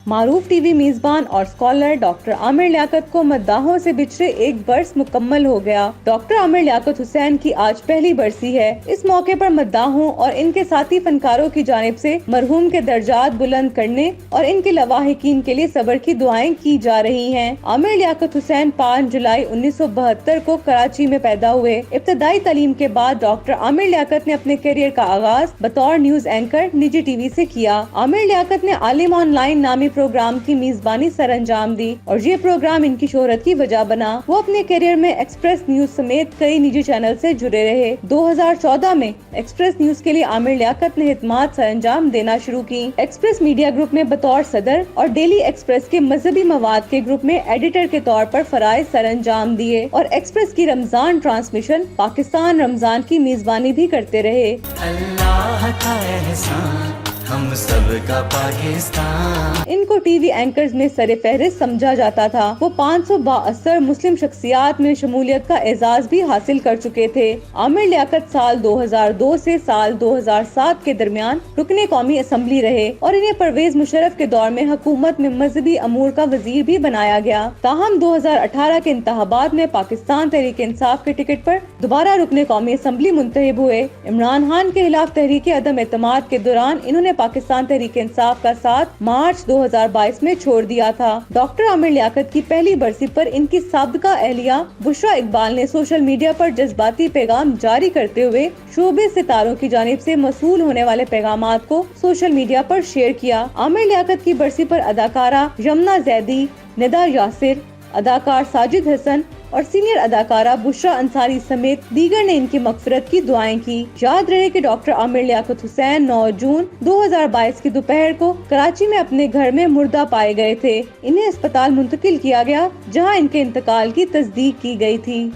معروف T V میزبان اور اسکالر ڈاکٹر عامر لیاقت کو مداحوں سے بچھڑے 1 برس مکمل ہو گیا۔ ڈاکٹر عامر لیاقت حسین کی آج پہلی برسی ہے۔ اس موقع پر مداحوں اور ان کے ساتھی فنکاروں کی جانب سے مرحوم کے درجات بلند کرنے اور ان کے لواحقین کے لیے صبر کی دعائیں کی جا رہی ہیں۔ عامر لیاقت حسین 5 جولائی 1972 کو کراچی میں پیدا ہوئے۔ ابتدائی تعلیم کے بعد ڈاکٹر عامر لیاقت نے اپنے کیریئر کا آغاز بطور نیوز اینکر نجی ٹی وی سے کیا۔ عامر لیاقت نے عالم آن لائن نامی پروگرام کی میزبانی سر انجام دی اور یہ پروگرام ان کی شہرت کی وجہ بنا۔ وہ اپنے کیریئر میں ایکسپریس نیوز سمیت کئی نجی چینل سے جڑے رہے۔ 2014 میں ایکسپریس نیوز کے لیے عامر لیاقت نے خدمات سر انجام دینا شروع کی۔ ایکسپریس میڈیا گروپ میں بطور صدر اور ڈیلی ایکسپریس کے مذہبی مواد کے گروپ میں ایڈیٹر کے طور پر فرائض سر انجام دیے اور ایکسپریس کی رمضان ٹرانسمیشن پاکستان رمضان کی میزبانی بھی کرتے رہے۔ اللہ کا احسان ہم سب کا پاکستان۔ ان کو ٹی وی اینکرز میں سر فہرست سمجھا جاتا تھا۔ وہ 500 بااثر مسلم شخصیات میں شمولیت کا اعزاز بھی حاصل کر چکے تھے۔ عامر لیاقت سال 2002 سے سال 2007 کے درمیان رکن قومی اسمبلی رہے اور انہیں پرویز مشرف کے دور میں حکومت میں مذہبی امور کا وزیر بھی بنایا گیا۔ تاہم 2018 کے انتخابات میں پاکستان تحریک انصاف کے ٹکٹ پر دوبارہ رکن قومی اسمبلی منتخب ہوئے۔ عمران خان کے خلاف تحریک عدم اعتماد کے دوران انہوں نے پاکستان تحریک انصاف کا ساتھ مارچ 2022 میں چھوڑ دیا تھا۔ ڈاکٹر عامر لیاقت کی پہلی برسی پر ان کی سابقہ اہلیہ بشرا اقبال نے سوشل میڈیا پر جذباتی پیغام جاری کرتے ہوئے شعبے ستاروں کی جانب سے موصول ہونے والے پیغامات کو سوشل میڈیا پر شیئر کیا۔ عامر لیاقت کی برسی پر اداکارہ یمنا زیدی، ندا یاسر، اداکار ساجد حسن اور سینئر اداکارہ بشرا انصاری سمیت دیگر نے ان کی مغفرت کی دعائیں کی۔ یاد رہے کہ ڈاکٹر عامر لیاقت حسین 9 جون 2022 کی دوپہر کو کراچی میں اپنے گھر میں مردہ پائے گئے تھے۔ انہیں اسپتال منتقل کیا گیا جہاں ان کے انتقال کی تصدیق کی گئی تھی۔